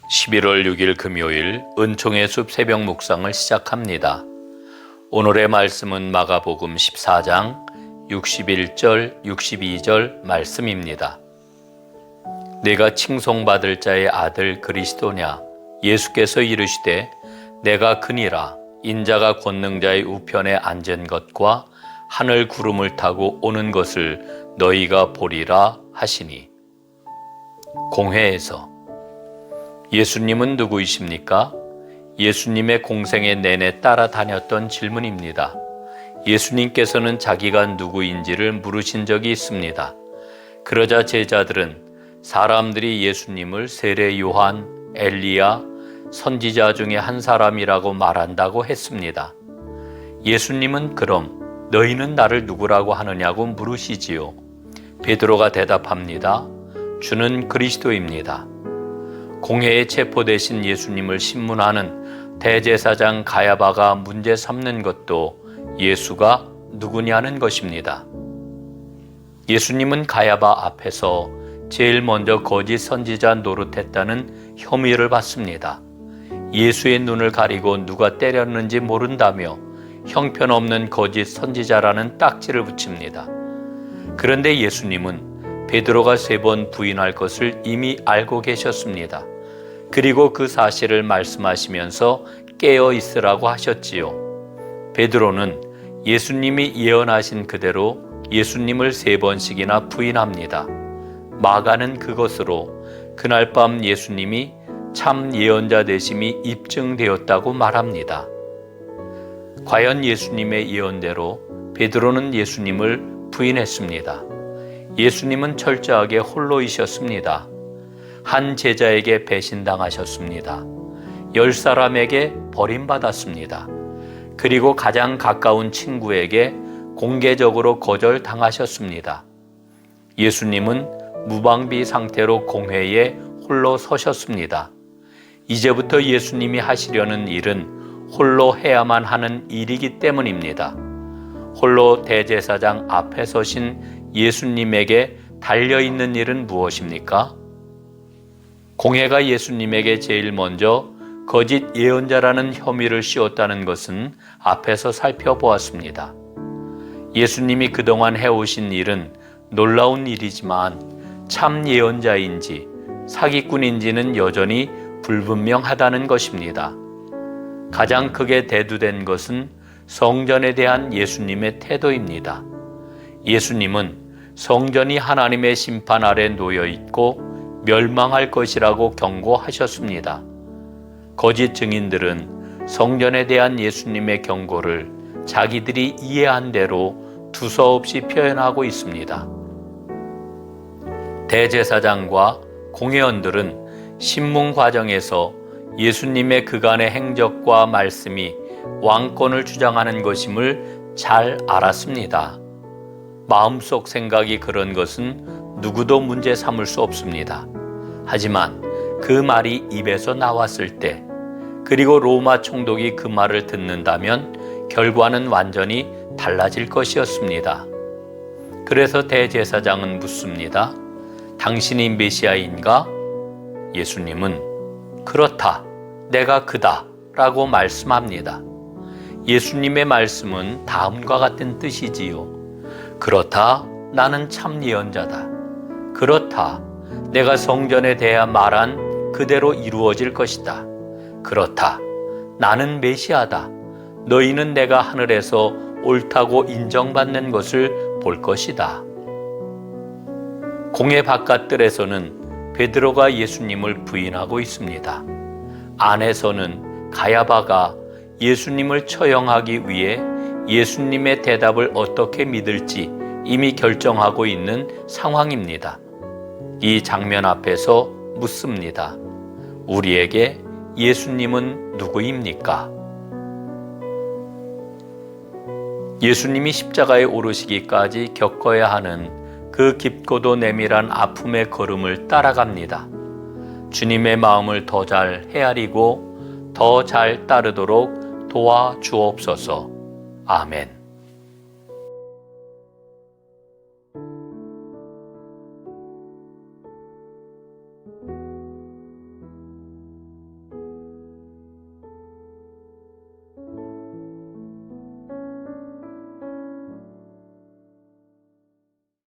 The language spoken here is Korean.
11월 6일 금요일 은총의 숲 새벽 묵상을 시작합니다. 오늘의 말씀은 마가복음 14장 61절 62절 말씀입니다. 내가 칭송받을 자의 아들 그리스도냐? 예수께서 이르시되 내가 그니라. 인자가 권능자의 우편에 앉은 것과 하늘 구름을 타고 오는 것을 너희가 보리라 하시니. 공회에서 예수님은 누구이십니까? 예수님의 공생애 내내 따라다녔던 질문입니다. 예수님께서는 자기가 누구인지를 물으신 적이 있습니다. 그러자 제자들은 사람들이 예수님을 세례 요한, 엘리야, 선지자 중에 한 사람이라고 말한다고 했습니다. 예수님은 그럼 너희는 나를 누구라고 하느냐고 물으시지요. 베드로가 대답합니다. 주는 그리스도입니다. 공회에 체포되신 예수님을 신문하는 대제사장 가야바가 문제 삼는 것도 예수가 누구냐는 것입니다. 예수님은 가야바 앞에서 제일 먼저 거짓 선지자 노릇했다는 혐의를 받습니다. 예수의 눈을 가리고 누가 때렸는지 모른다며 형편없는 거짓 선지자라는 딱지를 붙입니다. 그런데 예수님은 베드로가 3번 부인할 것을 이미 알고 계셨습니다. 그리고 그 사실을 말씀하시면서 깨어 있으라고 하셨지요. 베드로는 예수님이 예언하신 그대로 예수님을 3번씩이나 부인합니다. 마가는 그것으로 그날 밤 예수님이 참 예언자 되심이 입증되었다고 말합니다. 과연 예수님의 예언대로 베드로는 예수님을 부인했습니다. 예수님은 철저하게 홀로이셨습니다. 한 제자에게 배신당하셨습니다. 10사람에게 버림받았습니다. 그리고 가장 가까운 친구에게 공개적으로 거절당하셨습니다. 예수님은 무방비 상태로 공회에 홀로 서셨습니다. 이제부터 예수님이 하시려는 일은 홀로 해야만 하는 일이기 때문입니다. 홀로 대제사장 앞에 서신 예수님에게 달려있는 일은 무엇입니까? 공회가 예수님에게 제일 먼저 거짓 예언자라는 혐의를 씌웠다는 것은 앞에서 살펴보았습니다. 예수님이 그동안 해오신 일은 놀라운 일이지만 참 예언자인지 사기꾼인지는 여전히 불분명하다는 것입니다. 가장 크게 대두된 것은 성전에 대한 예수님의 태도입니다. 예수님은 성전이 하나님의 심판 아래 놓여 있고 멸망할 것이라고 경고하셨습니다. 거짓 증인들은 성전에 대한 예수님의 경고를 자기들이 이해한 대로 두서없이 표현하고 있습니다. 대제사장과 공회원들은 신문 과정에서 예수님의 그간의 행적과 말씀이 왕권을 주장하는 것임을 잘 알았습니다. 마음속 생각이 그런 것은 누구도 문제 삼을 수 없습니다. 하지만 그 말이 입에서 나왔을 때, 그리고 로마 총독이 그 말을 듣는다면 결과는 완전히 달라질 것이었습니다. 그래서 대제사장은 묻습니다. 당신이 메시아인가? 예수님은 그렇다, 내가 그다 라고 말씀합니다. 예수님의 말씀은 다음과 같은 뜻이지요. 그렇다, 나는 참 예언자다. 그렇다, 내가 성전에 대해 말한 그대로 이루어질 것이다. 그렇다, 나는 메시아다. 너희는 내가 하늘에서 옳다고 인정받는 것을 볼 것이다. 공회 바깥들에서는 베드로가 예수님을 부인하고 있습니다. 안에서는 가야바가 예수님을 처형하기 위해 예수님의 대답을 어떻게 믿을지 이미 결정하고 있는 상황입니다. 이 장면 앞에서 묻습니다. 우리에게 예수님은 누구입니까? 예수님이 십자가에 오르시기까지 겪어야 하는 그 깊고도 내밀한 아픔의 걸음을 따라갑니다. 주님의 마음을 더 잘 헤아리고 더 잘 따르도록 도와주옵소서. 아멘.